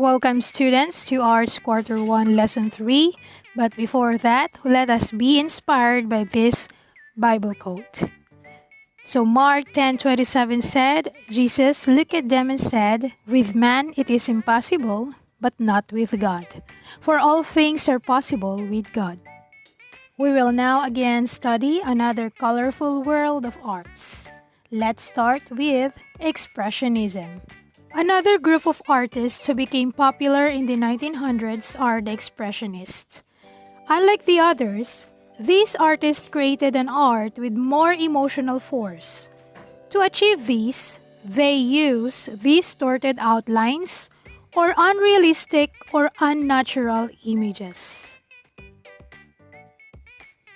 Welcome students to Arts Quarter 1 Lesson 3. But before that, let us be inspired by this Bible quote. So Mark 10:27 said, Jesus looked at them and said, "With man it is impossible, but not with God. For all things are possible with God." We will now again study another colorful world of arts. Let's start with Expressionism. Another group of artists who became popular in the 1900s are the Expressionists. Unlike the others, these artists created an art with more emotional force. To achieve this, they use distorted outlines or unrealistic or unnatural images.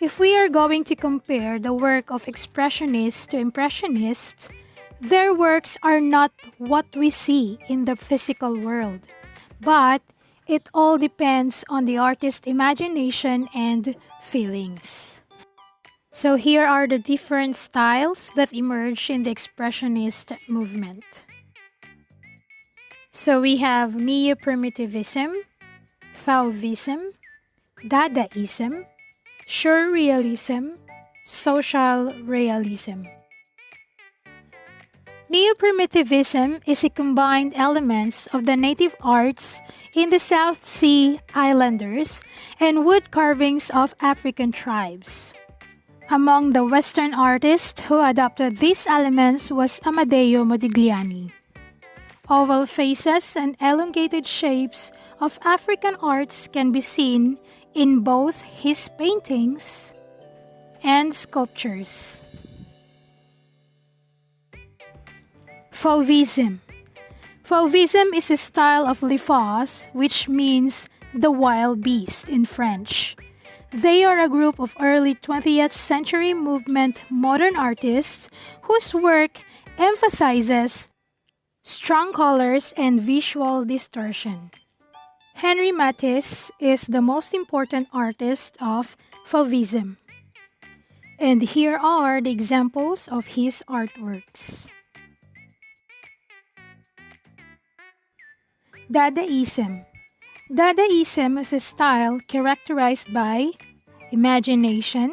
If we are going to compare the work of Expressionists to Impressionists, their works are not what we see in the physical world, but it all depends on the artist's imagination and feelings. So here are the different styles that emerged in the Expressionist movement. So we have Neo-Primitivism, Fauvism, Dadaism, Surrealism, Social Realism. Neo-Primitivism is a combined elements of the native arts in the South Sea Islanders and wood carvings of African tribes. Among the Western artists who adopted these elements was Amadeo Modigliani. Oval faces and elongated shapes of African arts can be seen in both his paintings and sculptures. Fauvism. Fauvism is a style of les fous, which means the wild beast in French. They are a group of early 20th century movement modern artists whose work emphasizes strong colors and visual distortion. Henri Matisse is the most important artist of Fauvism. And here are the examples of his artworks. Dadaism. Dadaism is a style characterized by imagination,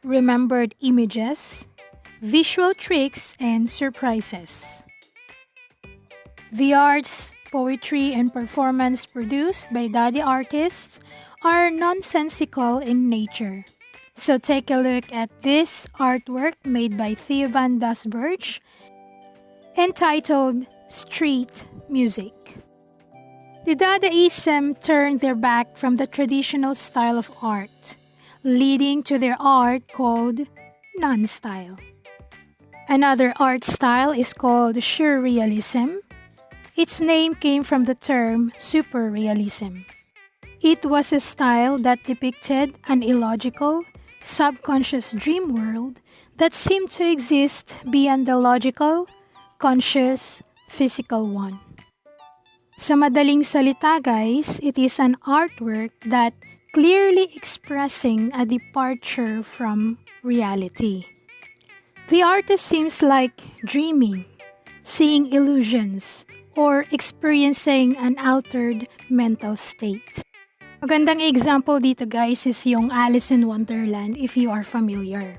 remembered images, visual tricks, and surprises. The arts, poetry, and performance produced by Dada artists are nonsensical in nature. So take a look at this artwork made by Theoban Dasburg entitled Street Music. The Dadaism turned their back from the traditional style of art, leading to their art called non-style. Another art style is called Surrealism. Its name came from the term superrealism. It was a style that depicted an illogical, subconscious dream world that seemed to exist beyond the logical, conscious, physical one. Sa madaling salita guys, it is an artwork that clearly expressing a departure from reality. The artist seems like dreaming, seeing illusions, or experiencing an altered mental state. Magandang example dito guys is yung Alice in Wonderland if you are familiar.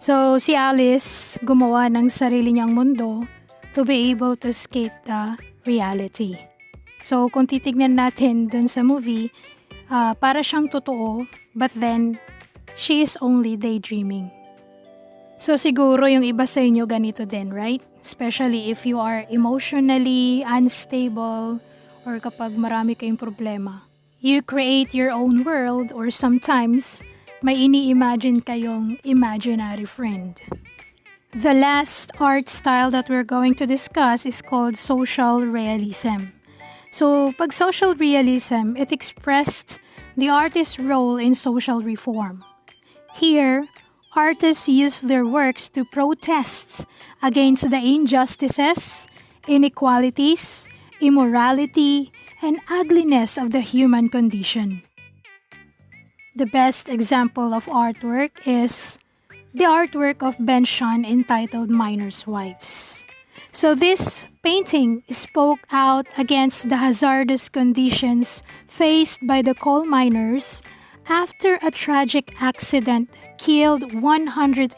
So si Alice gumawa ng sarili niyang mundo to be able to escape the reality. So, kung titignan natin dun sa movie, para siyang totoo, but then, she is only daydreaming. So, siguro yung iba sa inyo ganito din, right? Especially if you are emotionally unstable or kapag marami kayong problema. You create your own world or sometimes, may ini-imagine kayong imaginary friend. The last art style that we're going to discuss is called social realism. So, pag social realism, it expressed the artist's role in social reform. Here, artists use their works to protest against the injustices, inequalities, immorality, and ugliness of the human condition. The best example of artwork is the artwork of Ben Shahn entitled Miner's Wives. So this painting spoke out against the hazardous conditions faced by the coal miners after a tragic accident killed 111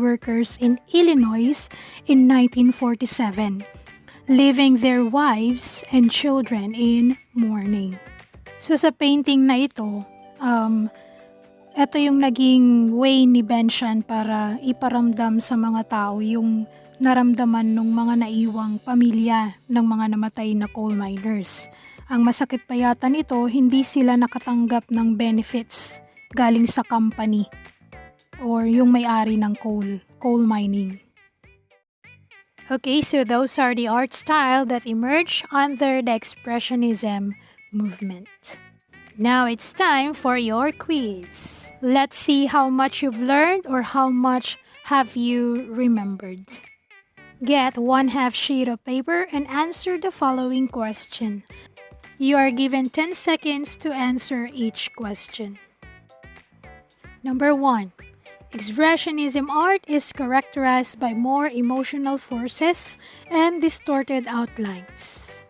workers in Illinois in 1947, leaving their wives and children in mourning. So sa painting na ito, ito yung naging way ni Benshan para iparamdam sa mga tao yung naramdaman ng mga naiwang pamilya ng mga namatay na coal miners. Ang masakit pa yata nito, hindi sila nakatanggap ng benefits galing sa company or yung may-ari ng coal mining. Okay, so those are the art style that emerged under the Expressionism movement. Now it's time for your quiz. Let's see how much you've learned or how much have you remembered. Get 1/2 sheet of paper and answer the following question. You are given 10 seconds to answer each question. Number 1. Expressionism art is characterized by more emotional forces and distorted outlines.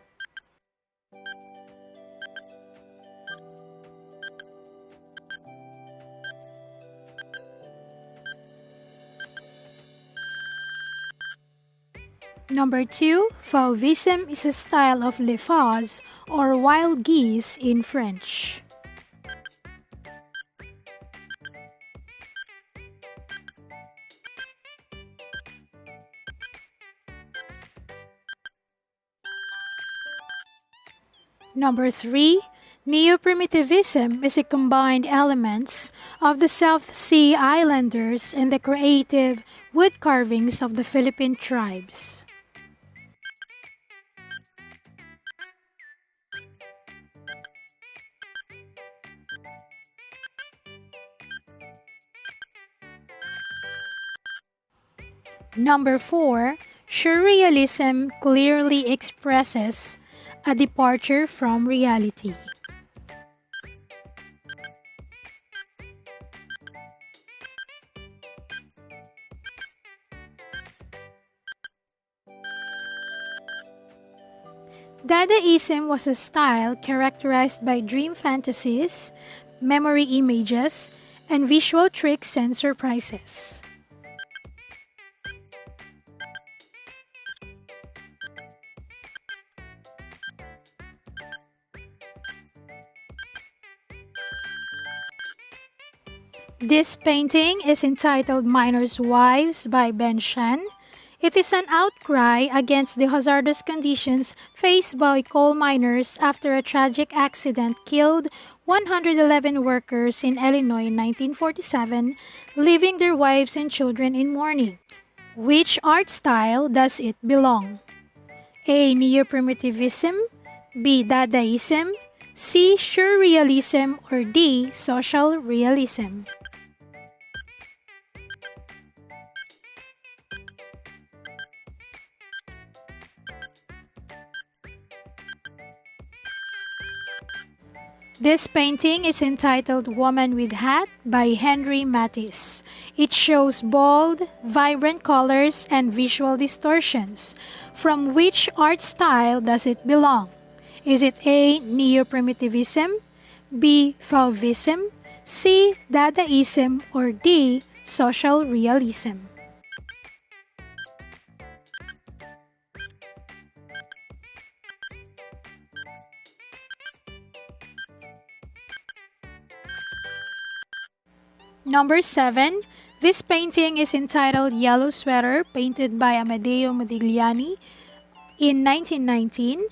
Number 2, Fauvism is a style of les fauves or wild geese in French. Number 3, Neo-primitivism is a combined elements of the South Sea Islanders and the creative wood carvings of the Philippine tribes. Number 4, Surrealism clearly expresses a departure from reality. Dadaism was a style characterized by dream fantasies, memory images, and visual tricks and surprises. This painting is entitled Miners' Wives by Benshan. It is an outcry against the hazardous conditions faced by coal miners after a tragic accident killed 111 workers in Illinois in 1947, leaving their wives and children in mourning. Which art style does it belong? A. Neo-primitivism, B. Dadaism, C. Surrealism, or D. Social realism. This painting is entitled Woman with Hat by Henry Matisse. It shows bold, vibrant colors and visual distortions. From which art style does it belong? Is it A. Neo-primitivism, B. Fauvism, C. Dadaism, or D. Social realism? Number 7. This painting is entitled Yellow Sweater, painted by Amedeo Modigliani in 1919.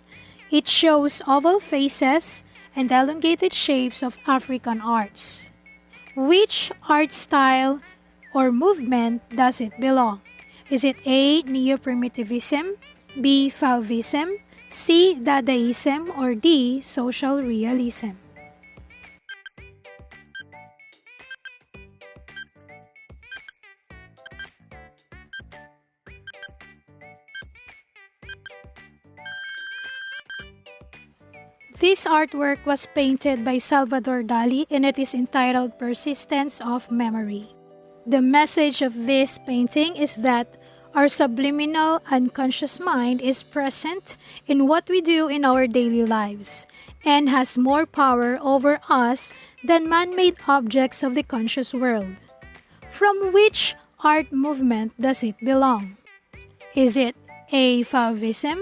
It shows oval faces and elongated shapes of African arts. Which art style or movement does it belong? Is it A. Neo-primitivism, B. Fauvism, C. Dadaism, or D. Social realism? This artwork was painted by Salvador Dali and it is entitled Persistence of Memory. The message of this painting is that Our subliminal unconscious mind is present in what we do in our daily lives and has more power over us than man-made objects of the conscious world. From which art movement does it belong? Is it A. Fauvism,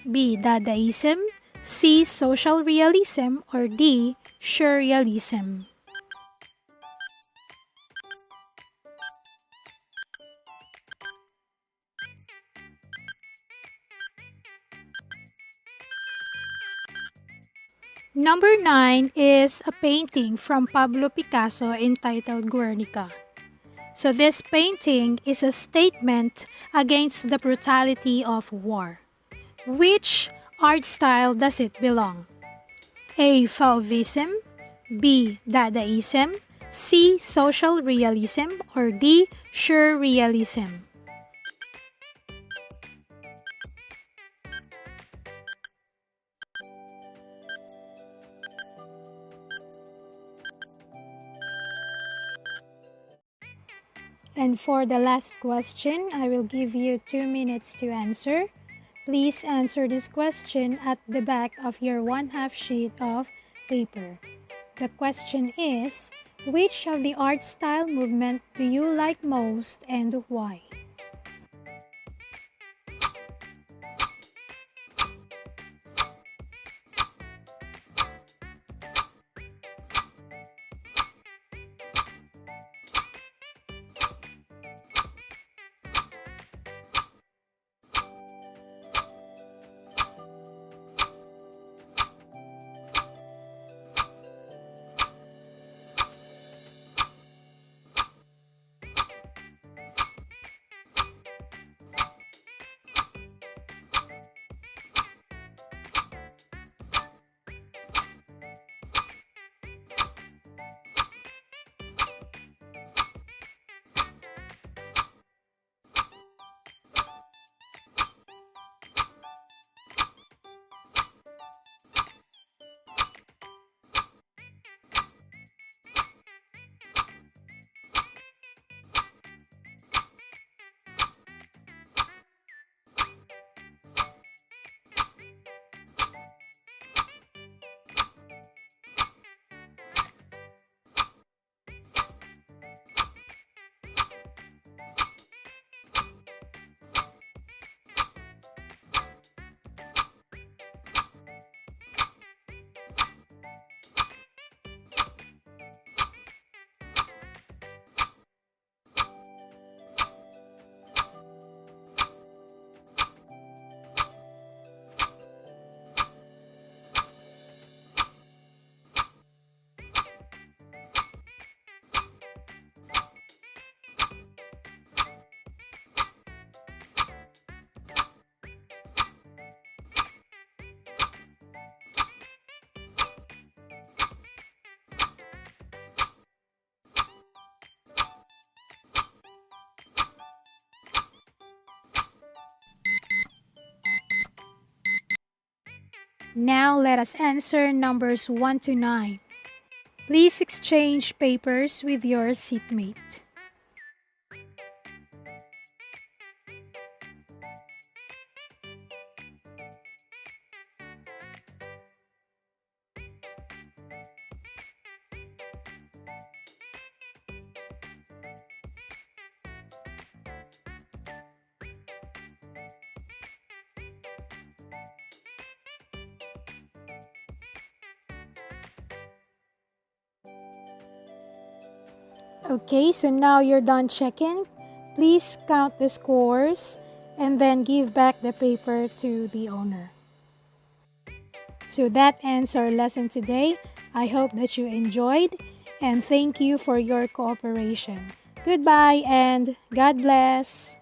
B. Dadaism, C. Social realism, or D. Surrealism? Number 9 is a painting from Pablo Picasso entitled Guernica. So this painting is a statement against the brutality of war. Which art style does it belong? A. Fauvism, B. Dadaism, C. Social realism, or D. Surrealism? And for the last question, I will give you 2 minutes to answer. Please answer this question at the back of your 1/2 sheet of paper. The question is, which of the art style movement do you like most and why? Now let us answer numbers 1 to 9. Please exchange papers with your seatmate. Okay, so now you're done checking. Please count the scores and then give back the paper to the owner. So that ends our lesson today. I hope that you enjoyed and thank you for your cooperation. Goodbye and God bless.